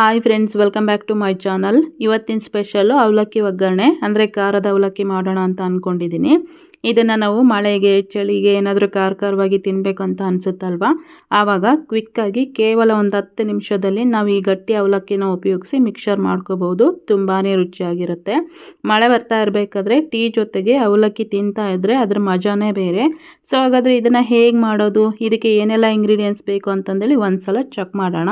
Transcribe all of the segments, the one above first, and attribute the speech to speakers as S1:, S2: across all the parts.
S1: Hi friends, welcome back to my channel. ಇವತ್ತಿನ special ಅವಲಕ್ಕಿ ಒಗ್ಗರಣೆ ಅಂದರೆ ಖಾರದ ಅವಲಕ್ಕಿ ಮಾಡೋಣ ಅಂತ ಅಂದ್ಕೊಂಡಿದ್ದೀನಿ. ಇದನ್ನು ನಾವು ಮಳೆಗೆ ಚಳಿಗೆ ಏನಾದರೂ ಖಾರವಾಗಿ ತಿನ್ನಬೇಕು ಅಂತ ಅನಿಸುತ್ತಲ್ವ, ಆವಾಗ ಕ್ವಿಕ್ಕಾಗಿ ಕೇವಲ ಒಂದು 10 ನಿಮಿಷದಲ್ಲಿ ನಾವು ಈ ಗಟ್ಟಿ ಅವಲಕ್ಕಿನ ಉಪಯೋಗಿಸಿ ಮಿಕ್ಸರ್ ಮಾಡ್ಕೋಬೋದು. ತುಂಬಾ ರುಚಿಯಾಗಿರುತ್ತೆ. ಮಳೆ ಬರ್ತಾ ಇರಬೇಕಾದ್ರೆ ಟೀ ಜೊತೆಗೆ ಅವಲಕ್ಕಿ ತಿಂತಾ ಇದ್ದರೆ ಅದ್ರ ಮಜಾನೇ ಬೇರೆ. ಸೊ ಹಾಗಾದರೆ ಇದನ್ನು ಹೇಗೆ ಮಾಡೋದು, ಇದಕ್ಕೆ ಏನೆಲ್ಲ ಇಂಗ್ರೀಡಿಯೆಂಟ್ಸ್ ಬೇಕು ಅಂತಂದೇಳಿ ಒಂದು ಸಲ ಚೆಕ್ ಮಾಡೋಣ.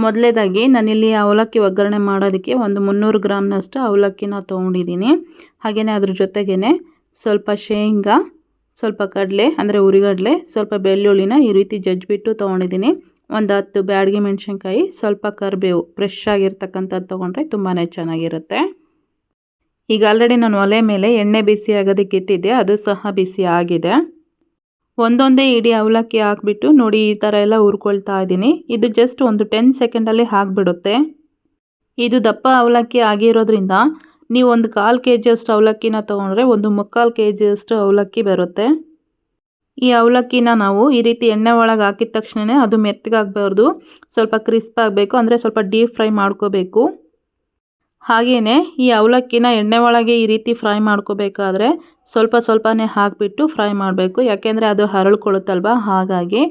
S1: ಮೊದಲೇದಾಗಿ ನಾನಿಲ್ಲಿ ಅವಲಕ್ಕಿ ಒಗ್ಗರಣೆ ಮಾಡೋದಕ್ಕೆ ಒಂದು 300 ಗ್ರಾಮ್ನಷ್ಟು ಅವಲಕ್ಕಿನ ತೊಗೊಂಡಿದ್ದೀನಿ. ಹಾಗೆಯೇ ಅದ್ರ ಜೊತೆಗೇ ಸ್ವಲ್ಪ ಶೇಂಗಾ, ಸ್ವಲ್ಪ ಕಡಲೆ ಅಂದರೆ ಹುರಿಗಡಲೆ, ಸ್ವಲ್ಪ ಬೆಳ್ಳುಳ್ಳಿನ ಈ ರೀತಿ ಜಜ್ಜಿಬಿಟ್ಟು ತೊಗೊಂಡಿದ್ದೀನಿ. ಒಂದು 10 ಬ್ಯಾಡಗಿ ಮೆಣಸಿನ್ಕಾಯಿ, ಸ್ವಲ್ಪ ಕರಿಬೇವು ಫ್ರೆಶ್ ಆಗಿರ್ತಕ್ಕಂಥದ್ದು ತೊಗೊಂಡ್ರೆ ತುಂಬಾ ಚೆನ್ನಾಗಿರುತ್ತೆ. ಈಗ ಆಲ್ರೆಡಿ ನಾನು ಒಲೆ ಮೇಲೆ ಎಣ್ಣೆ ಬಿಸಿ ಆಗೋದಕ್ಕೆ ಇಟ್ಟಿದ್ದೆ, ಅದು ಸಹ ಬಿಸಿ ಆಗಿದೆ. ಒಂದೊಂದೇ ಇಡೀ ಅವಲಕ್ಕಿ ಹಾಕ್ಬಿಟ್ಟು ನೋಡಿ ಈ ಥರ ಎಲ್ಲ ಹುರ್ಕೊಳ್ತಾ ಇದ್ದೀನಿ. ಇದು ಜಸ್ಟ್ ಒಂದು 10 ಸೆಕೆಂಡಲ್ಲಿ ಆಗಿಬಿಡುತ್ತೆ. ಇದು ದಪ್ಪ ಅವಲಕ್ಕಿ ಆಗಿರೋದ್ರಿಂದ ನೀವು ಒಂದು 1/4 kg ಅಷ್ಟು ಅವಲಕ್ಕಿನ ತೊಗೊಂಡ್ರೆ ಒಂದು 3/4 kg ಅಷ್ಟು ಅವಲಕ್ಕಿ ಬರುತ್ತೆ. ಈ ಅವಲಕ್ಕಿನ ನಾವು ಈ ರೀತಿ ಎಣ್ಣೆ ಒಳಗೆ ಹಾಕಿದ ತಕ್ಷಣ ಅದು ಮೆತ್ತಗಾಗಬಾರ್ದು, ಸ್ವಲ್ಪ ಕ್ರಿಸ್ಪ್ ಆಗಬೇಕು, ಅಂದರೆ ಸ್ವಲ್ಪ ಡೀಪ್ ಫ್ರೈ ಮಾಡ್ಕೋಬೇಕು. ಹಾಗೆಯೇ ಈ ಅವಲಕ್ಕಿನ ಎಣ್ಣೆ ಒಳಗೆ ಈ ರೀತಿ ಫ್ರೈ ಮಾಡ್ಕೋಬೇಕಾದ್ರೆ ಸ್ವಲ್ಪನೇ ಹಾಕಿಬಿಟ್ಟು ಫ್ರೈ ಮಾಡಬೇಕು, ಯಾಕೆಂದರೆ ಅದು ಹರಳ್ಕೊಳ್ಳುತ್ತಲ್ವ. ಹಾಗಾಗಿ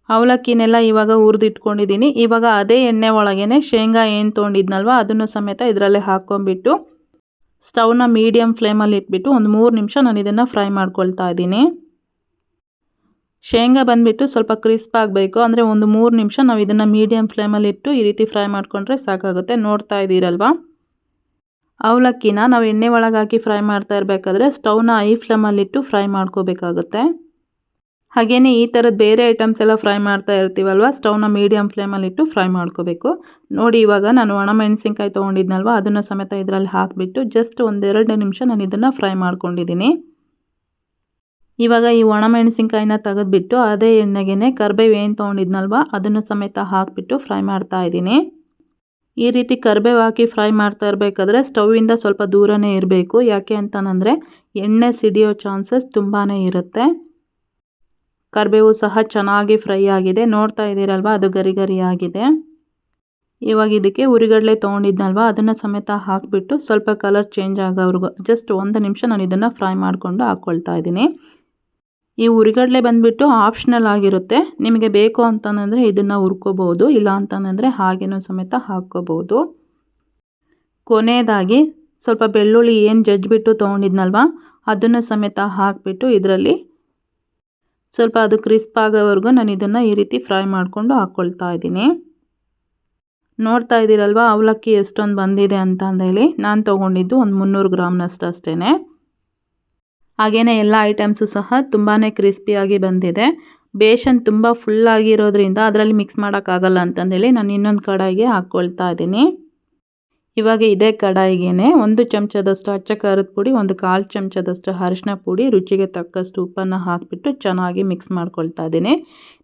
S1: ಅವಲಕ್ಕಿನೆಲ್ಲ ಇವಾಗ ಹುರಿದಿಟ್ಕೊಂಡಿದ್ದೀನಿ. ಇವಾಗ ಅದೇ ಎಣ್ಣೆ ಒಳಗೇ ಶೇಂಗಾ ಏನು ತೊಗೊಂಡಿದ್ನಲ್ವ ಅದನ್ನು ಸಮೇತ ಇದರಲ್ಲೇ ಹಾಕ್ಕೊಂಬಿಟ್ಟು ಸ್ಟವ್ನ ಮೀಡಿಯಮ್ ಫ್ಲೇಮಲ್ಲಿ ಇಟ್ಬಿಟ್ಟು ಒಂದು 3 ನಿಮಿಷ ನಾನು ಇದನ್ನು ಫ್ರೈ ಮಾಡ್ಕೊಳ್ತಾ ಇದ್ದೀನಿ. ಶೇಂಗಾ ಬಂದುಬಿಟ್ಟು ಸ್ವಲ್ಪ ಕ್ರಿಸ್ಪ್ ಆಗಬೇಕು, ಅಂದರೆ ಒಂದು 3 ನಿಮಿಷ ನಾವು ಇದನ್ನು ಮೀಡಿಯಮ್ ಫ್ಲೇಮಲ್ಲಿ ಇಟ್ಟು ಈ ರೀತಿ ಫ್ರೈ ಮಾಡಿಕೊಂಡ್ರೆ ಸಾಕಾಗುತ್ತೆ. ನೋಡ್ತಾ ಇದ್ದೀರಲ್ವ, ಅವಲಕ್ಕಿನ ನಾವು ಎಣ್ಣೆ ಒಳಗೆ ಹಾಕಿ ಫ್ರೈ ಮಾಡ್ತಾ ಇರಬೇಕಾದ್ರೆ ಸ್ಟವ್ನ ಹೈ ಫ್ಲೇಮಲ್ಲಿಟ್ಟು ಫ್ರೈ ಮಾಡ್ಕೋಬೇಕಾಗುತ್ತೆ. ಹಾಗೆಯೇ ಈ ಥರದ ಬೇರೆ ಐಟಮ್ಸ್ ಎಲ್ಲ ಫ್ರೈ ಮಾಡ್ತಾ ಇರ್ತೀವಲ್ವ, ಸ್ಟವ್ನ ಮೀಡಿಯಮ್ ಫ್ಲೇಮಲ್ಲಿಟ್ಟು ಫ್ರೈ ಮಾಡ್ಕೋಬೇಕು. ನೋಡಿ ಇವಾಗ ನಾನು ಒಣಮೆಣಸಿನ್ಕಾಯಿ ತೊಗೊಂಡಿದ್ನಲ್ವ ಅದನ್ನು ಸಮೇತ ಇದರಲ್ಲಿ ಹಾಕಿಬಿಟ್ಟು ಜಸ್ಟ್ 1-2 ನಿಮಿಷ ನಾನು ಇದನ್ನು ಫ್ರೈ ಮಾಡ್ಕೊಂಡಿದ್ದೀನಿ. ಇವಾಗ ಈ ಒಣಮೆಣಸಿನ್ಕಾಯಿನ ತೆಗೆದುಬಿಟ್ಟು ಅದೇ ಎಣ್ಣೆಗೆ ಕರಿಬೇವು ಏನು ತೊಗೊಂಡಿದ್ನಲ್ವ ಅದನ್ನು ಸಮೇತ ಹಾಕಿಬಿಟ್ಟು ಫ್ರೈ ಮಾಡ್ತಾ ಇದ್ದೀನಿ. ಈ ರೀತಿ ಕರಿಬೇವು ಹಾಕಿ ಫ್ರೈ ಮಾಡ್ತಾ ಇರಬೇಕಾದ್ರೆ ಸ್ಟವ್ವಿಂದ ಸ್ವಲ್ಪ ದೂರನೇ ಇರಬೇಕು, ಯಾಕೆ ಅಂತಂದರೆ ಎಣ್ಣೆ ಸಿಡಿಯೋ ಚಾನ್ಸಸ್ ತುಂಬಾ ಇರುತ್ತೆ. ಕರಿಬೇವು ಸಹ ಚೆನ್ನಾಗಿ ಫ್ರೈ ಆಗಿದೆ, ನೋಡ್ತಾ ಇದ್ದೀರಲ್ವ ಅದು ಗರಿ ಗರಿ ಆಗಿದೆ. ಇವಾಗ ಇದಕ್ಕೆ ಹುರಿಗಡಲೆ ತೊಗೊಂಡಿದ್ನಲ್ವ ಅದನ್ನು ಸಮೇತ ಹಾಕಿಬಿಟ್ಟು ಸ್ವಲ್ಪ ಕಲರ್ ಚೇಂಜ್ ಆಗೋವರೆಗೂ ಜಸ್ಟ್ 1 ನಿಮಿಷ ನಾನು ಇದನ್ನು ಫ್ರೈ ಮಾಡಿಕೊಂಡು ಹಾಕ್ಕೊಳ್ತಾ ಇದ್ದೀನಿ. ಈ ಹುರಿಗಡಲೆ ಬಂದುಬಿಟ್ಟು ಆಪ್ಷನಲ್ ಆಗಿರುತ್ತೆ, ನಿಮಗೆ ಬೇಕು ಅಂತಂದರೆ ಇದನ್ನು ಹುರ್ಕೋಬೋದು, ಇಲ್ಲ ಅಂತಂದರೆ ಹಾಗೇನೂ ಸಮೇತ ಹಾಕ್ಕೋಬೋದು. ಕೊನೆಯದಾಗಿ ಸ್ವಲ್ಪ ಬೆಳ್ಳುಳ್ಳಿ ಏನು ಜಜ್ಜಿಬಿಟ್ಟು ತೊಗೊಂಡಿದ್ನಲ್ವ ಅದನ್ನು ಸಮೇತ ಹಾಕಿಬಿಟ್ಟು ಇದರಲ್ಲಿ ಸ್ವಲ್ಪ ಅದು ಕ್ರಿಸ್ಪ್ ಆಗೋವರೆಗೂ ನಾನು ಇದನ್ನು ಈ ರೀತಿ ಫ್ರೈ ಮಾಡಿಕೊಂಡು ಹಾಕ್ಕೊಳ್ತಾ ಇದ್ದೀನಿ. ನೋಡ್ತಾ ಇದ್ದೀರಲ್ವ ಅವಲಕ್ಕಿ ಎಷ್ಟೊಂದು ಬಂದಿದೆ ಅಂತಂದೇಳಿ. ನಾನು ತೊಗೊಂಡಿದ್ದು ಒಂದು 300 ಗ್ರಾಮ್ನಷ್ಟು ಅಷ್ಟೇ. ಹಾಗೆಯೇ ಎಲ್ಲ ಐಟಮ್ಸು ಸಹ ತುಂಬಾ ಕ್ರಿಸ್ಪಿಯಾಗಿ ಬಂದಿದೆ. ಬೇಸನ್ ತುಂಬ ಫುಲ್ಲಾಗಿರೋದ್ರಿಂದ ಅದರಲ್ಲಿ ಮಿಕ್ಸ್ ಮಾಡೋಕ್ಕಾಗಲ್ಲ ಅಂತಂದೇಳಿ ನಾನು ಇನ್ನೊಂದು ಕಡಾಯಿಗೆ ಹಾಕ್ಕೊಳ್ತಾ ಇದ್ದೀನಿ. ಇವಾಗ ಇದೇ ಕಡಾಯಿಗೆ 1 ಚಮಚದಷ್ಟು ಅಚ್ಚ ಖಾರದ ಪುಡಿ, 1/4 ಚಮಚದಷ್ಟು ಅರಿಶಿನ ಪುಡಿ, ರುಚಿಗೆ ತಕ್ಕಷ್ಟು ಉಪ್ಪನ್ನು ಹಾಕಿಬಿಟ್ಟು ಚೆನ್ನಾಗಿ ಮಿಕ್ಸ್ ಮಾಡ್ಕೊಳ್ತಾ ಇದ್ದೀನಿ.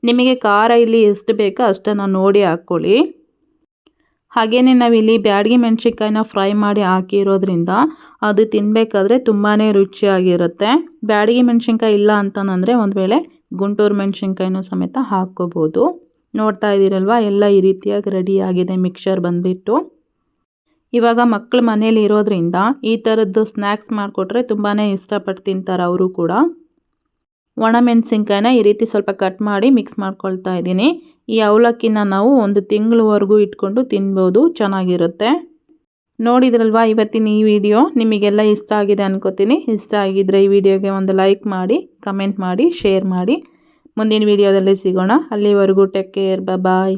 S1: ನಿಮಗೆ ಖಾರ ಇಲ್ಲಿ ಎಷ್ಟು ಬೇಕೋ ಅಷ್ಟನ್ನು ನೋಡಿ ಹಾಕ್ಕೊಳ್ಳಿ. ಹಾಗೆಯೇ ನಾವಿಲ್ಲಿ ಬ್ಯಾಡಗಿ ಮೆಣಸಿನ್ಕಾಯಿನ ಫ್ರೈ ಮಾಡಿ ಹಾಕಿರೋದ್ರಿಂದ ಅದು ತಿನ್ನಬೇಕಾದ್ರೆ ತುಂಬಾ ರುಚಿಯಾಗಿರುತ್ತೆ. ಬ್ಯಾಡಗಿ ಮೆಣಸಿನ್ಕಾಯಿ ಇಲ್ಲ ಅಂತಂದರೆ ಒಂದು ವೇಳೆ ಗುಂಟೂರು ಮೆಣಸಿನ್ಕಾಯಿನೂ ಸಮೇತ ಹಾಕ್ಕೋಬೋದು. ನೋಡ್ತಾ ಇದ್ದೀರಲ್ವ ಎಲ್ಲ ಈ ರೀತಿಯಾಗಿ ರೆಡಿಯಾಗಿದೆ ಮಿಕ್ಸರ್ ಬಂದುಬಿಟ್ಟು. ಇವಾಗ ಮಕ್ಕಳು ಮನೇಲಿ ಇರೋದ್ರಿಂದ ಈ ಥರದ್ದು ಸ್ನ್ಯಾಕ್ಸ್ ಮಾಡಿಕೊಟ್ರೆ ತುಂಬಾ ಇಷ್ಟಪಟ್ಟು ತಿಂತಾರೆ ಅವರು ಕೂಡ. ಒಣಮೆಣಸಿನ್ಕಾಯಿನ ಈ ರೀತಿ ಸ್ವಲ್ಪ ಕಟ್ ಮಾಡಿ ಮಿಕ್ಸ್ ಮಾಡ್ಕೊಳ್ತಾ ಇದ್ದೀನಿ. ಈ ಅವಲಕ್ಕಿನ ನಾವು 1 ತಿಂಗಳವರೆಗೂ ಇಟ್ಕೊಂಡು ತಿನ್ಬೋದು, ಚೆನ್ನಾಗಿರುತ್ತೆ. ನೋಡಿದ್ರಲ್ವ ಇವತ್ತಿನ ಈ ವಿಡಿಯೋ ನಿಮಗೆಲ್ಲ ಇಷ್ಟ ಆಗಿದೆ ಅನ್ಕೋತೀನಿ. ಇಷ್ಟ ಆಗಿದ್ದರೆ ಈ ವಿಡಿಯೋಗೆ ಒಂದು ಲೈಕ್ ಮಾಡಿ, ಕಮೆಂಟ್ ಮಾಡಿ, ಶೇರ್ ಮಾಡಿ. ಮುಂದಿನ ವಿಡಿಯೋದಲ್ಲಿ ಸಿಗೋಣ. ಅಲ್ಲಿವರೆಗೂ ಟೇಕ್ ಕೇರ್, ಬಾಯ್.